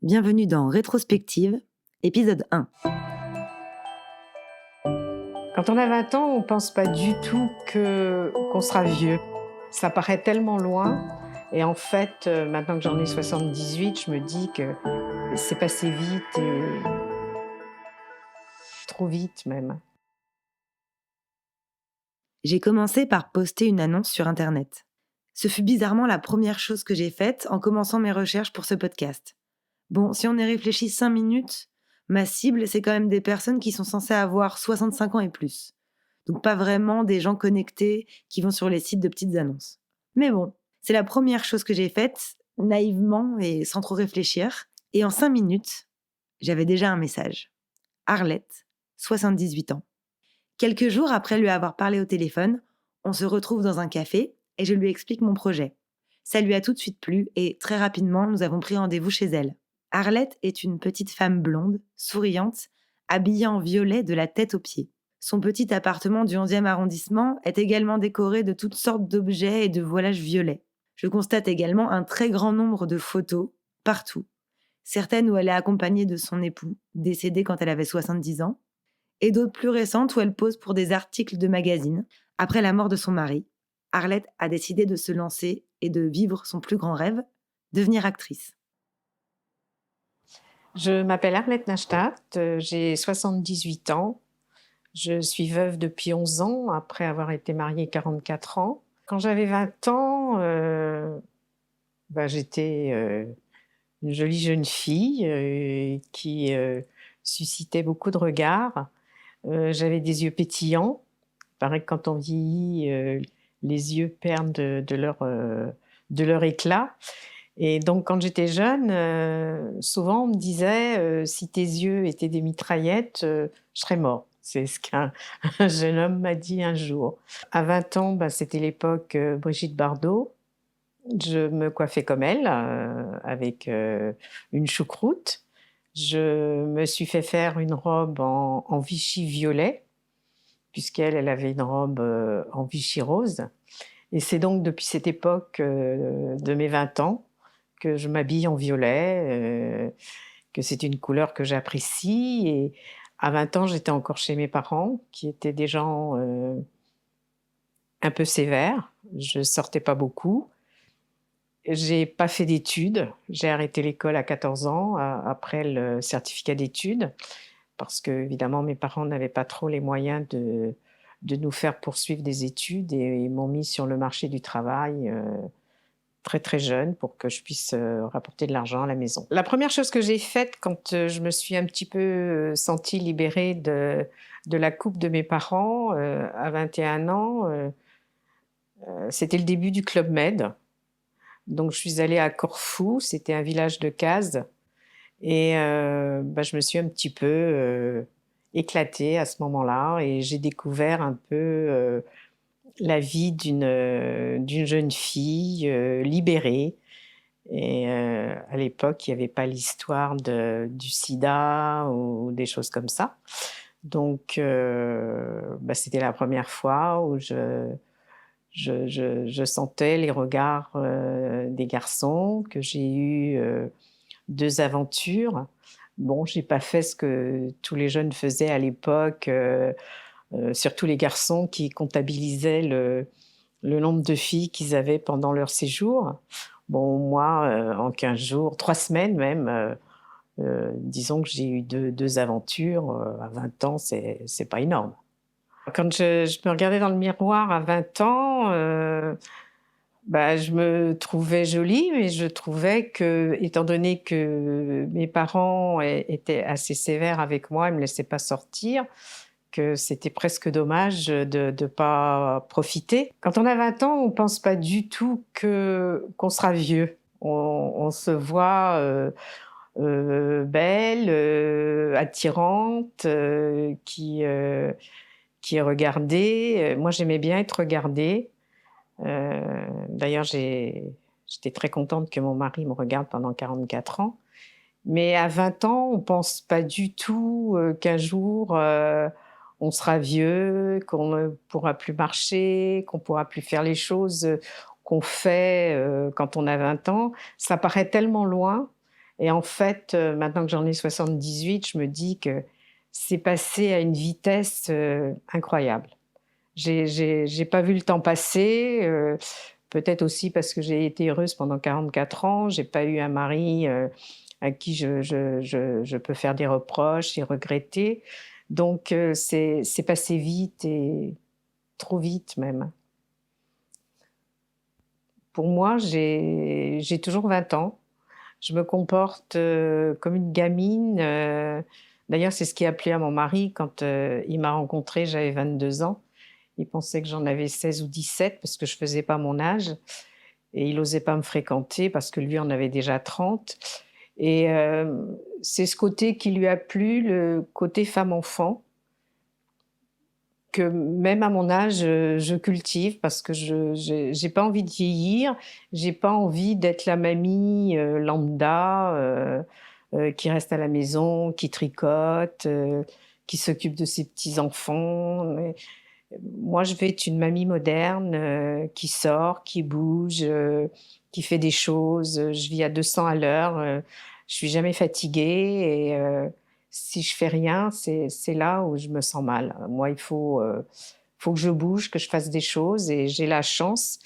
Bienvenue dans Rétrospective, épisode 1. Quand on a 20 ans, on ne pense pas du tout qu'on sera vieux. Ça paraît tellement loin. Et en fait, maintenant que j'en ai 78, je me dis que c'est passé vite et trop vite même. J'ai commencé par poster une annonce sur Internet. Ce fut bizarrement la première chose que j'ai faite en commençant mes recherches pour ce podcast. Bon, si on y réfléchit 5 minutes, ma cible, c'est quand même des personnes qui sont censées avoir 65 ans et plus. Donc pas vraiment des gens connectés qui vont sur les sites de petites annonces. Mais bon, c'est la première chose que j'ai faite, naïvement et sans trop réfléchir. Et en 5 minutes, j'avais déjà un message. Arlette, 78 ans. Quelques jours après lui avoir parlé au téléphone, on se retrouve dans un café et je lui explique mon projet. Ça lui a tout de suite plu et très rapidement, nous avons pris rendez-vous chez elle. Arlette est une petite femme blonde, souriante, habillée en violet de la tête aux pieds. Son petit appartement du 11e arrondissement est également décoré de toutes sortes d'objets et de voilages violets. Je constate également un très grand nombre de photos, partout. Certaines où elle est accompagnée de son époux, décédé quand elle avait 70 ans, et d'autres plus récentes où elle pose pour des articles de magazines. Après la mort de son mari, Arlette a décidé de se lancer et de vivre son plus grand rêve, devenir actrice. Je m'appelle Arlette Nachtat, j'ai 78 ans. Je suis veuve depuis 11 ans, après avoir été mariée 44 ans. Quand j'avais 20 ans, j'étais une jolie jeune fille qui suscitait beaucoup de regards. J'avais des yeux pétillants. Il paraît que quand on vieillit, les yeux perdent de leur éclat. Et donc, quand j'étais jeune, souvent on me disait si tes yeux étaient des mitraillettes, je serais mort. C'est ce qu'un un jeune homme m'a dit un jour. À 20 ans, c'était l'époque Brigitte Bardot. Je me coiffais comme elle, avec une choucroute. Je me suis fait faire une robe en Vichy violet, puisqu'elle avait une robe en Vichy rose. Et c'est donc depuis cette époque de mes 20 ans que je m'habille en violet, que c'est une couleur que j'apprécie. Et à 20 ans, j'étais encore chez mes parents, qui étaient des gens un peu sévères. Je sortais pas beaucoup. J'ai pas fait d'études. J'ai arrêté l'école à 14 ans, après le certificat d'études, parce que évidemment mes parents n'avaient pas trop les moyens de nous faire poursuivre des études et ils m'ont mis sur le marché du travail très très jeune pour que je puisse rapporter de l'argent à la maison. La première chose que j'ai faite quand je me suis un petit peu sentie libérée de la coupe de mes parents à 21 ans, c'était le début du Club Med. Donc je suis allée à Corfou, c'était un village de cases. Et je me suis un petit peu éclatée à ce moment-là et j'ai découvert un peu la vie d'une jeune fille libérée. Et à l'époque, il n'y avait pas l'histoire du sida ou des choses comme ça. Donc, c'était la première fois où je sentais les regards des garçons, que j'ai eu 2 aventures. Bon, j'ai pas fait ce que tous les jeunes faisaient à l'époque, surtout les garçons qui comptabilisaient le nombre de filles qu'ils avaient pendant leur séjour. Bon, moi, en 15 jours, 3 semaines même, disons que j'ai eu deux aventures. À 20 ans, c'est pas énorme. Quand je me regardais dans le miroir à 20 ans, je me trouvais jolie, mais je trouvais que, étant donné que mes parents étaient assez sévères avec moi, ils ne me laissaient pas sortir, que c'était presque dommage de ne pas profiter. Quand on a 20 ans, on ne pense pas du tout qu'on sera vieux. On se voit belle, attirante, qui est regardée. Moi, j'aimais bien être regardée. D'ailleurs, j'étais très contente que mon mari me regarde pendant 44 ans. Mais à 20 ans, on ne pense pas du tout qu'un jour, on sera vieux, qu'on ne pourra plus marcher, qu'on ne pourra plus faire les choses qu'on fait quand on a 20 ans. Ça paraît tellement loin. Et en fait, maintenant que j'en ai 78, je me dis que c'est passé à une vitesse, incroyable. J'ai pas vu le temps passer, peut-être aussi parce que j'ai été heureuse pendant 44 ans. J'ai pas eu un mari, à qui je peux faire des reproches et regretter. Donc c'est passé vite et trop vite même. Pour moi, j'ai toujours 20 ans. Je me comporte, comme une gamine, d'ailleurs, c'est ce qui a plu à mon mari quand, il m'a rencontrée, j'avais 22 ans. Il pensait que j'en avais 16 ou 17 parce que je faisais pas mon âge et il osait pas me fréquenter parce que lui en avait déjà 30 et c'est ce côté qui lui a plu, le côté femme-enfant que même à mon âge, je cultive parce que j'ai pas envie de vieillir, j'ai pas envie d'être la mamie, lambda, qui reste à la maison, qui tricote, qui s'occupe de ses petits-enfants. Mais moi, je veux être une mamie moderne, qui sort, qui bouge, qui fait des choses. Je vis à 200 à l'heure, je suis jamais fatiguée et si je fais rien, c'est là où je me sens mal. Moi, faut que je bouge, que je fasse des choses et j'ai la chance,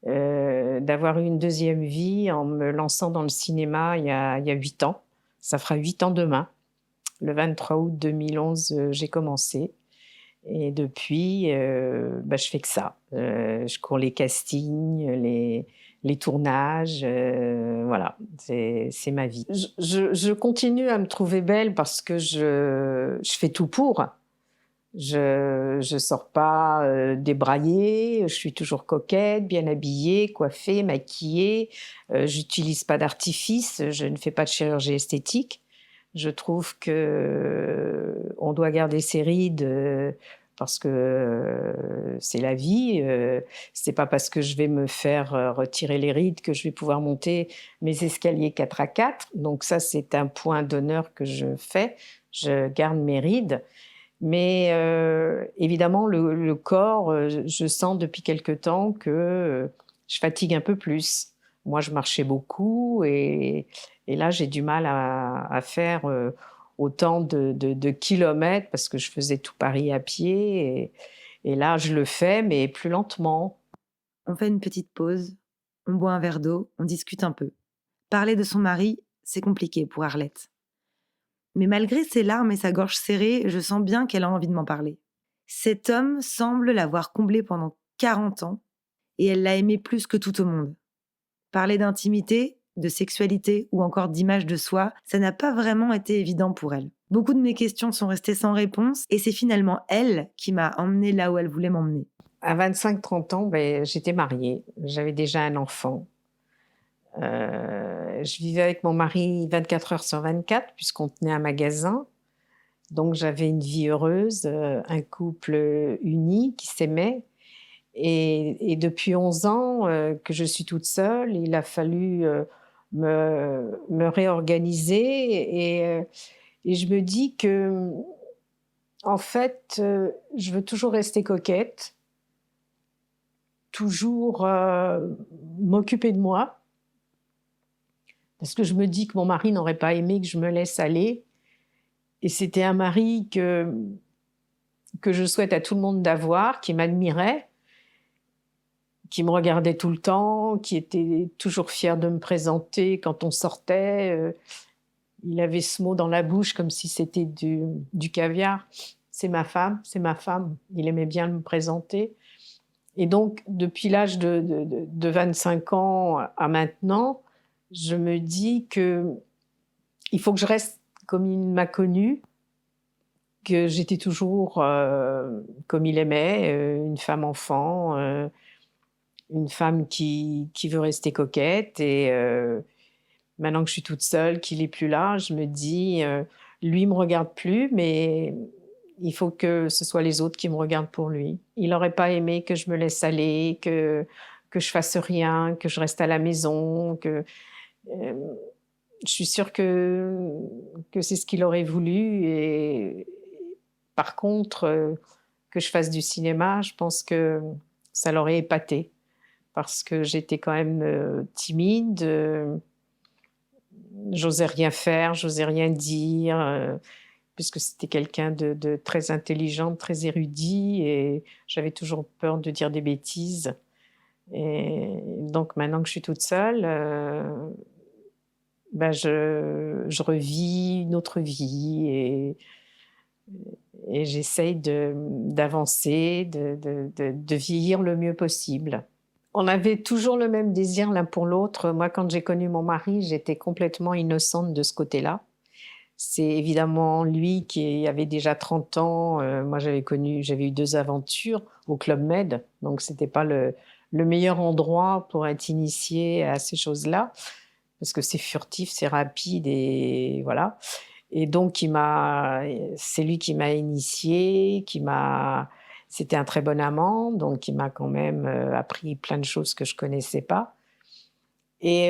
d'avoir eu une deuxième vie en me lançant dans le cinéma il y a 8 ans. Ça fera 8 ans demain. Le 23 août 2011, j'ai commencé et depuis, bah, je fais que ça. Je cours les castings, les tournages, voilà, c'est ma vie. Je continue à me trouver belle parce que je fais tout pour. Je sors pas, débraillée, je suis toujours coquette, bien habillée, coiffée, maquillée, j'utilise pas d'artifice, je ne fais pas de chirurgie esthétique. Je trouve qu'on doit garder ses rides, parce que, c'est la vie, c'est pas parce que je vais me faire, retirer les rides que je vais pouvoir monter mes escaliers 4 à 4. Donc ça, c'est un point d'honneur que je fais. Je garde mes rides. Mais évidemment, le corps, je sens depuis quelque temps que, je fatigue un peu plus. Moi, je marchais beaucoup et là, j'ai du mal à faire, autant de kilomètres parce que je faisais tout Paris à pied et là, je le fais, mais plus lentement. On fait une petite pause, on boit un verre d'eau, on discute un peu. Parler de son mari, c'est compliqué pour Arlette. Mais malgré ses larmes et sa gorge serrée, je sens bien qu'elle a envie de m'en parler. Cet homme semble l'avoir comblée pendant 40 ans et elle l'a aimé plus que tout au monde. Parler d'intimité, de sexualité ou encore d'image de soi, ça n'a pas vraiment été évident pour elle. Beaucoup de mes questions sont restées sans réponse et c'est finalement elle qui m'a emmenée là où elle voulait m'emmener. À 25-30 ans, ben, j'étais mariée, j'avais déjà un enfant. Je vivais avec mon mari 24 heures sur 24 puisqu'on tenait un magasin. Donc j'avais une vie heureuse, un couple uni qui s'aimait. Et depuis 11 ans que je suis toute seule, il a fallu me réorganiser et je me dis que, en fait, je veux toujours rester coquette, toujours m'occuper de moi, parce que je me dis que mon mari n'aurait pas aimé que je me laisse aller. Et c'était un mari que je souhaite à tout le monde d'avoir, qui m'admirait, qui me regardait tout le temps, qui était toujours fier de me présenter quand on sortait. Il avait ce mot dans la bouche comme si c'était du caviar. C'est ma femme, c'est ma femme. Il aimait bien me présenter. Et donc, depuis l'âge de 25 ans à maintenant, je me dis que il faut que je reste comme il m'a connue, que j'étais toujours comme il aimait, une femme enfant, une femme qui veut rester coquette et maintenant que je suis toute seule, qu'il est plus là, je me dis, lui me regarde plus, mais il faut que ce soit les autres qui me regardent pour lui. Il n'aurait pas aimé que je me laisse aller, que je fasse rien, que je reste à la maison, euh, je suis sûre que c'est ce qu'il aurait voulu et par contre, que je fasse du cinéma, je pense que ça l'aurait épaté parce que j'étais quand même timide. j'osais rien faire, j'osais rien dire, puisque c'était quelqu'un de très intelligent, très érudit, et j'avais toujours peur de dire des bêtises. Et donc maintenant que je suis toute seule, bah, je revis une autre vie, et j'essaye d'avancer, de vieillir le mieux possible. On avait toujours le même désir l'un pour l'autre. Moi, quand j'ai connu mon mari, j'étais complètement innocente de ce côté-là. C'est évidemment lui qui avait déjà 30 ans. Moi, j'avais eu 2 aventures au Club Med, donc c'était pas le meilleur endroit pour être initié à ces choses-là, parce que c'est furtif, c'est rapide et voilà. Et donc c'est lui qui m'a initiée, c'était un très bon amant, donc il m'a quand même appris plein de choses que je connaissais pas. Et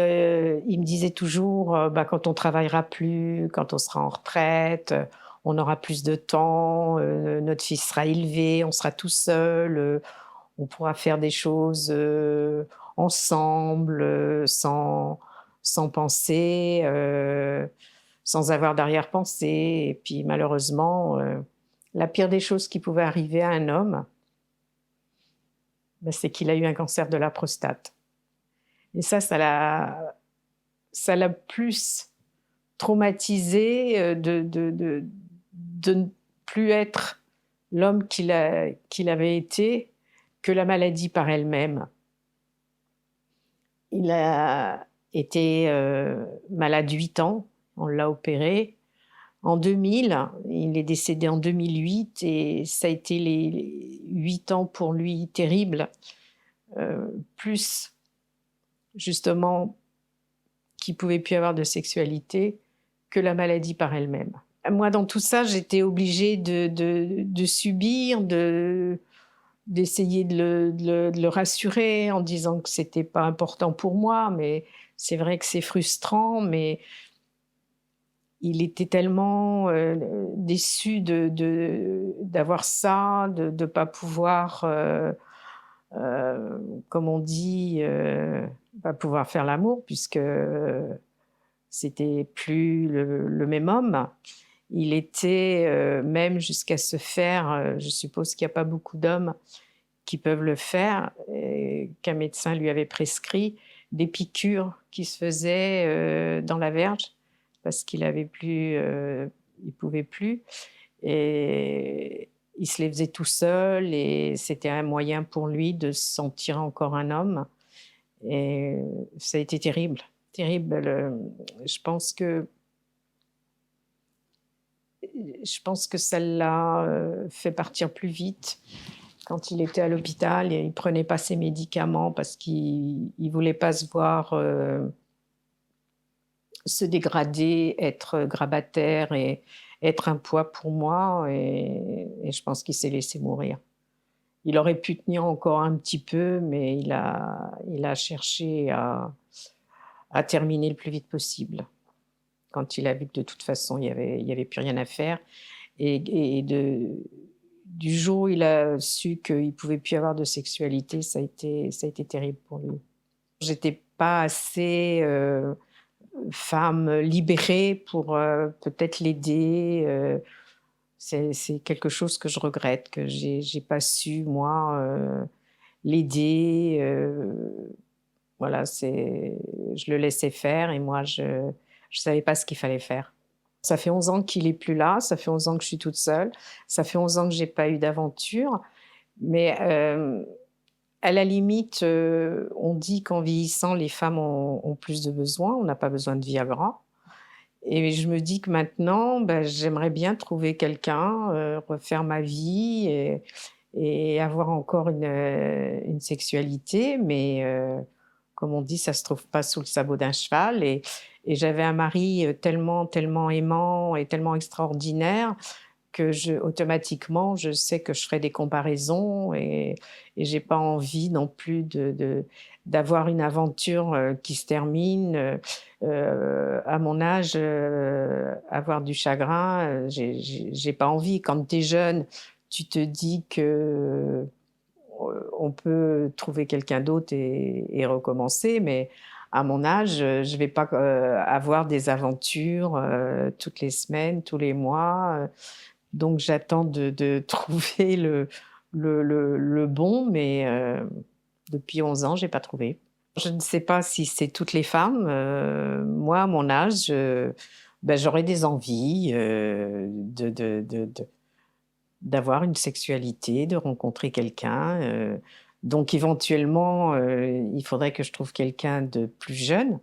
il me disait toujours, bah, quand on travaillera plus, quand on sera en retraite, on aura plus de temps, notre fils sera élevé, on sera tout seul, on pourra faire des choses ensemble, sans penser, sans avoir d'arrière-pensée. Et puis malheureusement, la pire des choses qui pouvait arriver à un homme, bah, c'est qu'il a eu un cancer de la prostate. Et ça l'a plus traumatisé, de ne plus être l'homme qu'il avait été, que la maladie par elle-même. Il a été malade 8 ans, on l'a opéré. En 2000, il est décédé en 2008, et ça a été les 8 ans pour lui terribles, plus justement qu'il ne pouvait plus avoir de sexualité, que la maladie par elle-même. Moi, dans tout ça, j'étais obligée de subir, d'essayer de le rassurer en disant que c'était pas important pour moi, mais c'est vrai que c'est frustrant, mais il était tellement déçu d'avoir ça, de ne pas pouvoir, comme on dit, pas pouvoir faire l'amour, puisque c'était plus le même homme. Il était même jusqu'à se faire, je suppose qu'il n'y a pas beaucoup d'hommes qui peuvent le faire, et qu'un médecin lui avait prescrit, des piqûres qui se faisaient dans la verge, parce qu'il avait plus, il pouvait plus, et il se les faisait tout seul, et c'était un moyen pour lui de se sentir encore un homme. Et ça a été terrible, terrible. Je pense que je pense que ça l'a fait partir plus vite quand il était à l'hôpital, et il prenait pas ses médicaments parce qu'il voulait pas se voir se dégrader, être grabataire et être un poids pour moi, et je pense qu'il s'est laissé mourir. Il aurait pu tenir encore un petit peu, mais il a cherché à terminer le plus vite possible. Quand il a vu que de toute façon il y avait plus rien à faire, et du jour où il a su qu'il pouvait plus avoir de sexualité, ça a été terrible pour lui. J'étais pas assez femme libérée pour peut-être l'aider. C'est quelque chose que je regrette, que j'ai pas su moi l'aider. Voilà, je le laissais faire, et moi je savais pas ce qu'il fallait faire. Ça fait 11 ans qu'il est plus là, ça fait 11 ans que je suis toute seule, ça fait 11 ans que j'ai pas eu d'aventure, mais à la limite, on dit qu'en vieillissant, les femmes ont plus de besoins, on n'a pas besoin de Viagra, et je me dis que maintenant, bah, j'aimerais bien trouver quelqu'un, refaire ma vie, et avoir encore une sexualité, mais comme on dit, ça se trouve pas sous le sabot d'un cheval, et j'avais un mari tellement, tellement aimant et tellement extraordinaire que automatiquement, je sais que je ferai des comparaisons, et j'ai pas envie non plus d'avoir une aventure qui se termine. À mon âge, avoir du chagrin, j'ai pas envie. Quand tu es jeune, tu te dis que on peut trouver quelqu'un d'autre et recommencer, mais À mon âge, je ne vais pas avoir des aventures toutes les semaines, tous les mois. Donc j'attends de trouver le bon, mais depuis 11 ans, j'ai pas trouvé. Je ne sais pas si c'est toutes les femmes. Moi, à mon âge, j'aurais des envies d'avoir une sexualité, de rencontrer quelqu'un. Donc éventuellement, il faudrait que je trouve quelqu'un de plus jeune,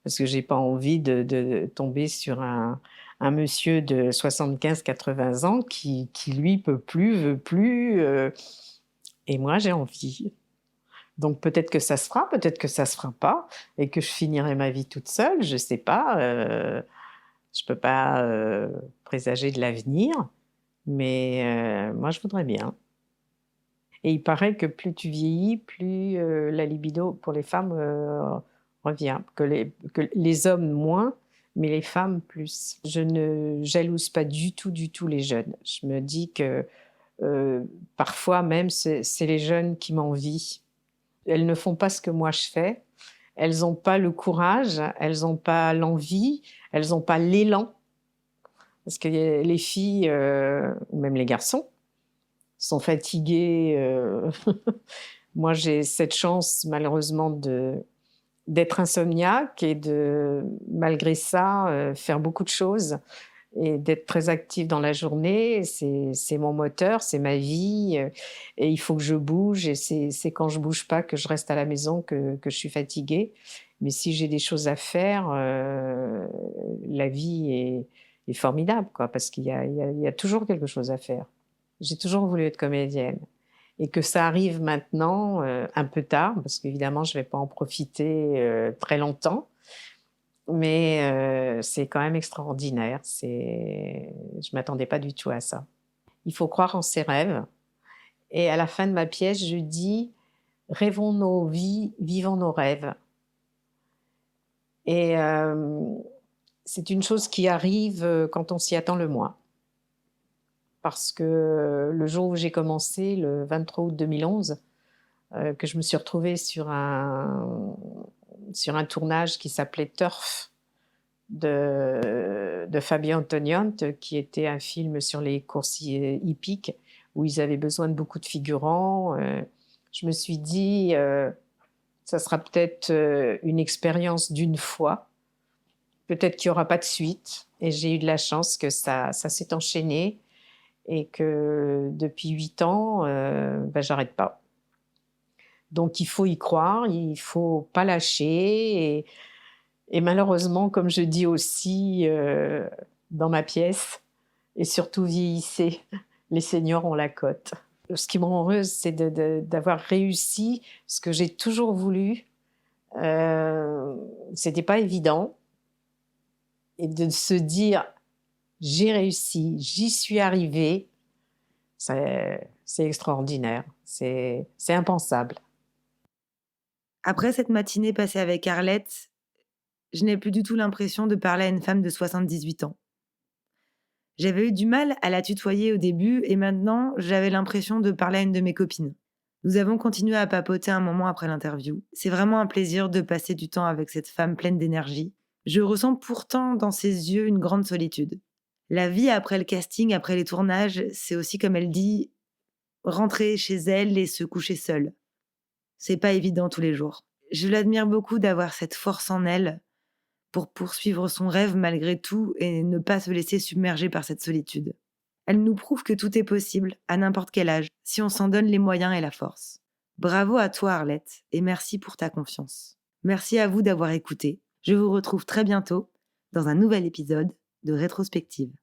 parce que j'ai pas envie de tomber sur un monsieur de 75-80 ans qui lui peut plus, veut plus, et moi j'ai envie. Donc peut-être que ça se fera, peut-être que ça se fera pas, et que je finirai ma vie toute seule, je sais pas. Je peux pas présager de l'avenir, mais moi je voudrais bien. Et il paraît que plus tu vieillis, plus la libido pour les femmes revient, que les hommes moins, mais les femmes plus. Je ne jalouse pas du tout les jeunes. Je me dis que parfois même c'est les jeunes qui m'envient. Elles ne font pas ce que moi je fais, elles n'ont pas le courage, elles n'ont pas l'envie, elles n'ont pas l'élan. Parce que les filles, ou même les garçons, sont fatigués. Moi, j'ai cette chance, malheureusement, d'être insomniaque et de, malgré ça, faire beaucoup de choses et d'être très active dans la journée. C'est mon moteur, c'est ma vie, et il faut que je bouge. Et c'est quand je bouge pas que je reste à la maison que je suis fatiguée. Mais si j'ai des choses à faire, la vie est formidable, quoi, parce qu'il y a toujours quelque chose à faire. J'ai toujours voulu être comédienne. Et que ça arrive maintenant, un peu tard, parce qu'évidemment, je ne vais pas en profiter très longtemps, mais c'est quand même extraordinaire. Je ne m'attendais pas du tout à ça. Il faut croire en ses rêves. Et à la fin de ma pièce, je dis « Rêvons nos vies, vivons nos rêves ». Et c'est une chose qui arrive quand on s'y attend le moins. Parce que le jour où j'ai commencé, le 23 août 2011, que je me suis retrouvée sur un tournage qui s'appelait Turf de Fabio Antonioni, qui était un film sur les courses hippiques, où ils avaient besoin de beaucoup de figurants. Je me suis dit, ça sera peut-être une expérience d'une fois, peut-être qu'il n'y aura pas de suite. Et j'ai eu de la chance que ça s'est enchaîné. Et que depuis 8 ans, j'arrête pas. Donc il faut y croire, il faut pas lâcher. Et malheureusement, comme je dis aussi dans ma pièce, et surtout vieillissez, les seniors ont la cote. Ce qui me rend heureuse, c'est d'avoir réussi ce que j'ai toujours voulu. C'était pas évident. Et de se dire, j'ai réussi, j'y suis arrivée, c'est extraordinaire, c'est impensable. Après cette matinée passée avec Arlette, je n'ai plus du tout l'impression de parler à une femme de 78 ans. J'avais eu du mal à la tutoyer au début et maintenant, j'avais l'impression de parler à une de mes copines. Nous avons continué à papoter un moment après l'interview. C'est vraiment un plaisir de passer du temps avec cette femme pleine d'énergie. Je ressens pourtant dans ses yeux une grande solitude. La vie après le casting, après les tournages, c'est aussi, comme elle dit, rentrer chez elle et se coucher seule. C'est pas évident tous les jours. Je l'admire beaucoup d'avoir cette force en elle pour poursuivre son rêve malgré tout et ne pas se laisser submerger par cette solitude. Elle nous prouve que tout est possible, à n'importe quel âge, si on s'en donne les moyens et la force. Bravo à toi Arlette, et merci pour ta confiance. Merci à vous d'avoir écouté. Je vous retrouve très bientôt dans un nouvel épisode de Rétrospective.